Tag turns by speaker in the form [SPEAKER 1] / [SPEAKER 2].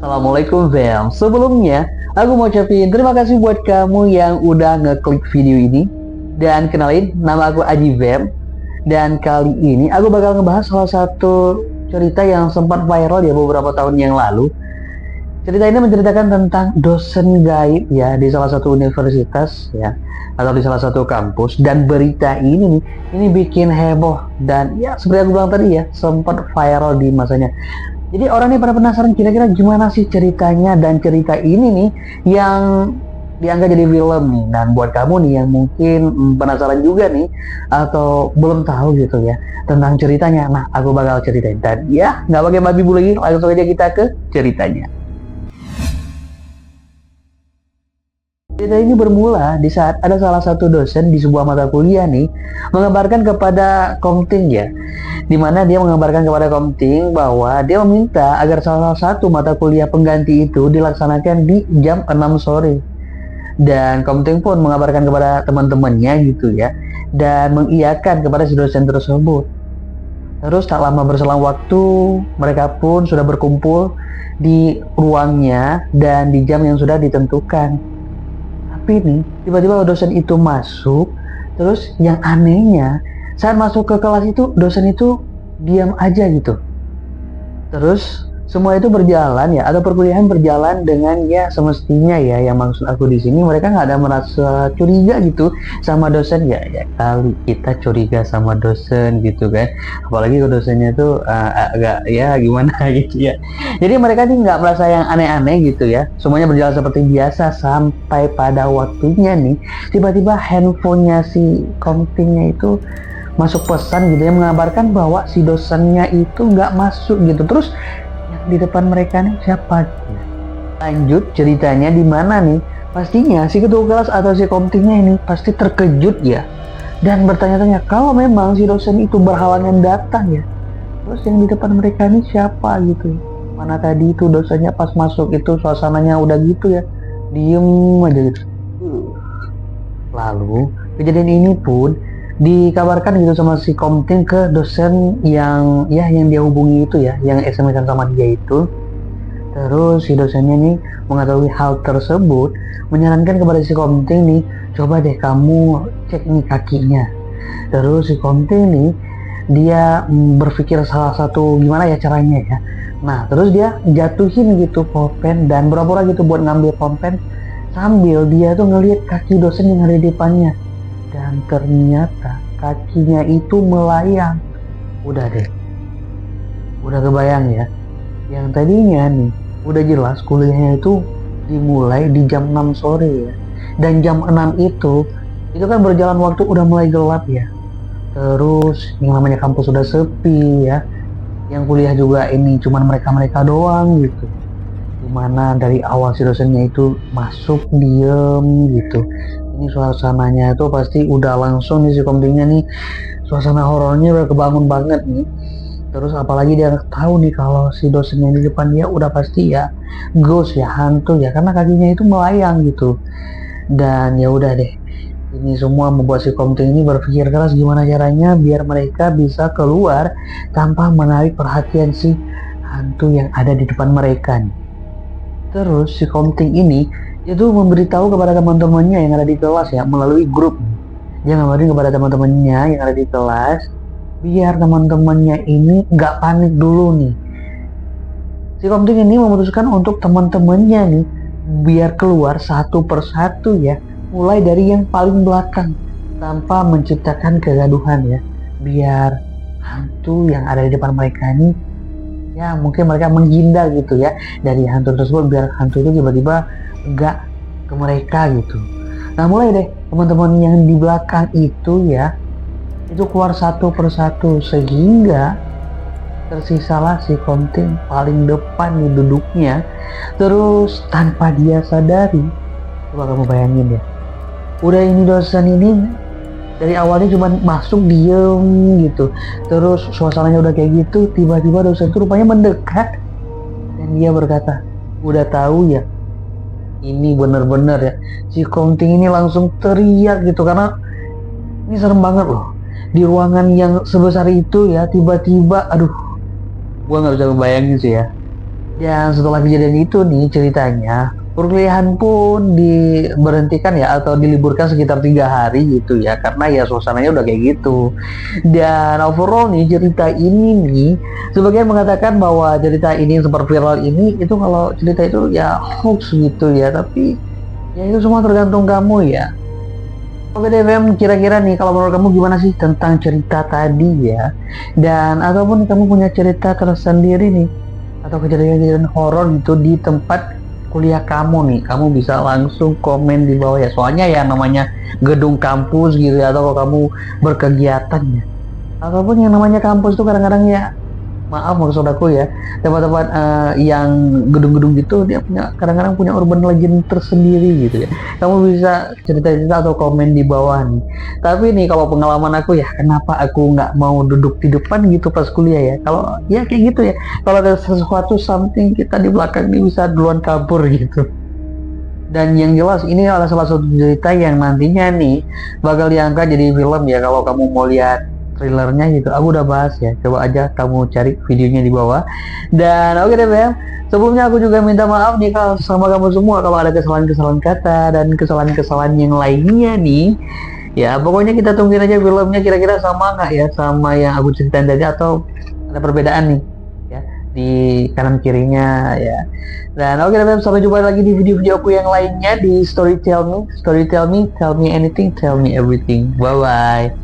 [SPEAKER 1] Assalamualaikum Fam. Sebelumnya, aku mau ucapin terima kasih buat kamu yang udah ngeklik video ini. Dan kenalin, nama aku Aji Fam. Dan kali ini aku bakal ngebahas salah satu cerita yang sempat viral ya beberapa tahun yang lalu. Cerita ini menceritakan tentang dosen gaib ya di salah satu universitas ya atau di salah satu kampus, dan berita ini nih ini bikin heboh dan ya seperti aku bilang tadi ya sempat viral di masanya. Jadi orang ini pada penasaran kira-kira gimana sih ceritanya, dan cerita ini nih yang diangkat jadi film nih. Dan buat kamu nih yang mungkin penasaran juga nih atau belum tahu gitu ya tentang ceritanya, nah aku bakal ceritain. Dan ya nggak pakai babi bu lagi, langsung aja kita ke ceritanya. Cerita ini bermula di saat ada salah satu dosen di sebuah mata kuliah nih mengabarkan kepada Komting ya, dimana dia mengabarkan kepada Komting bahwa dia meminta agar salah satu mata kuliah pengganti itu dilaksanakan di jam 6 sore. Dan Komting pun mengabarkan kepada teman-temannya gitu ya, dan mengiyakan kepada si dosen tersebut. Terus tak lama berselang waktu, mereka pun sudah berkumpul di ruangnya dan di jam yang sudah ditentukan. Tapi nih, tiba-tiba dosen itu masuk. Terus yang anehnya, saat masuk ke kelas itu, dosen itu diam aja gitu. Terus semua itu berjalan ya, atau perkuliahan berjalan dengan ya semestinya ya. Yang maksud aku di sini, mereka nggak ada merasa curiga gitu sama dosen ya. Ya kali kita curiga sama dosen gitu kan, apalagi kalau dosennya tuh agak ya gimana gitu ya. Jadi mereka nih nggak merasa yang aneh-aneh gitu ya. Semuanya berjalan seperti biasa sampai pada waktunya nih, tiba-tiba handphonenya si Komtingnya itu masuk pesan gitu ya, mengabarkan bahwa si dosennya itu nggak masuk gitu. Terus di depan mereka nih siapa? Lanjut ceritanya di mana nih? Pastinya si ketua kelas atau si Komtingnya ini pasti terkejut ya, dan bertanya-tanya kalau memang si dosen itu berhalangan datang ya. Terus yang di depan mereka nih siapa gitu? Mana tadi itu dosennya pas masuk itu suasananya udah gitu ya, diem aja gitu. Lalu kejadian ini pun dikabarkan gitu sama si Komting ke dosen yang ya yang dia hubungi itu ya, yang SMS-an sama dia itu. Terus si dosennya nih mengetahui hal tersebut, menyarankan kepada si Komting nih, coba deh kamu cek nih kakinya. Terus si Komting nih dia berpikir salah satu gimana ya caranya ya. Nah terus dia jatuhin gitu pulpen dan pura-pura gitu buat ngambil pulpen, sambil dia tuh ngelihat kaki dosen yang ada di depannya. Dan ternyata kakinya itu melayang. Udah deh, udah kebayang ya, yang tadinya nih udah jelas kuliahnya itu dimulai di jam 6 sore ya, dan jam 6 itu kan berjalan waktu udah mulai gelap ya. Terus yang namanya kampus sudah sepi ya, yang kuliah juga ini cuman mereka-mereka doang gitu, dimana dari awal si dosennya itu masuk diem gitu. Ini suasananya itu pasti udah langsung nih si Komtingnya nih, suasana horornya udah kebangun banget nih. Terus apalagi dia tahu nih kalau si dosennya di depan dia udah pasti ya ghost ya, hantu ya, karena kakinya itu melayang gitu. Dan ya udah deh, ini semua membuat si Komting ini berpikir keras gimana caranya biar mereka bisa keluar tanpa menarik perhatian si hantu yang ada di depan mereka nih. Terus si Komting ini itu memberitahu kepada teman-temannya yang ada di kelas ya, melalui grup. Dia ngabarin kepada teman-temannya yang ada di kelas biar teman-temannya ini nggak panik dulu nih. Si Komting ini memutuskan untuk teman-temannya nih biar keluar satu persatu ya, mulai dari yang paling belakang tanpa menciptakan kegaduhan ya, biar hantu yang ada di depan mereka ini ya mungkin mereka menghindar gitu ya dari hantu tersebut, biar hantu itu tiba-tiba enggak ke mereka gitu. Nah mulai deh teman-teman yang di belakang itu ya, itu keluar satu persatu, sehingga tersisalah si Komting paling depan nih duduknya. Terus tanpa dia sadari, coba kamu bayangin ya, udah ini dosen ini dari awalnya cuma masuk diem gitu, terus suasananya udah kayak gitu, tiba-tiba dosen itu rupanya mendekat dan dia berkata, udah tahu ya ini bener-bener ya. Si Komting ini langsung teriak gitu, karena ini serem banget loh. Di ruangan yang sebesar itu ya, tiba-tiba aduh, gua nggak bisa ngebayangin sih ya. Dan setelah kejadian itu nih ceritanya, perkuliahan pun diberhentikan ya atau diliburkan sekitar 3 hari gitu ya, karena ya suasananya udah kayak gitu. Dan overall nih cerita ini nih, sebagian mengatakan bahwa cerita ini yang sempat viral ini itu kalau cerita itu ya hoax gitu ya, tapi ya itu semua tergantung kamu ya. Oke deh Fem, kira-kira nih kalau menurut kamu gimana sih tentang cerita tadi ya? Dan ataupun kamu punya cerita tersendiri nih atau kejadian-kejadian horor gitu di tempat kuliah kamu nih, kamu bisa langsung komen di bawah ya. Soalnya ya namanya gedung kampus gitu ya, atau kalau kamu berkegiatan ya, ataupun yang namanya kampus itu kadang-kadang ya, maaf maksud aku ya, tempat-tempat yang gedung-gedung gitu dia punya kadang-kadang punya urban legend tersendiri gitu ya. Kamu bisa cerita-cerita atau komen di bawah nih. Tapi nih kalau pengalaman aku ya, kenapa aku nggak mau duduk di depan gitu pas kuliah ya, kalau ya kayak gitu ya, kalau ada sesuatu something kita di belakang nih bisa duluan kabur gitu. Dan yang jelas ini adalah salah satu cerita yang nantinya nih bakal diangkat jadi film ya. Kalau kamu mau lihat trailernya gitu, aku udah bahas ya. Coba aja kamu cari videonya di bawah. Dan oke deh Bem, sebelumnya aku juga minta maaf nih kalau sama kamu semua kalau ada kesalahan-kesalahan kata dan kesalahan-kesalahan yang lainnya nih. Ya pokoknya kita tungguin aja filmnya kira-kira sama nggak ya sama yang aku ceritain tadi, atau ada perbedaan nih ya di kanan kirinya ya. Dan oke teman-teman, sampai jumpa lagi di video-video aku yang lainnya di Story Tell Me, Tell Me Anything, Tell Me Everything. Bye bye.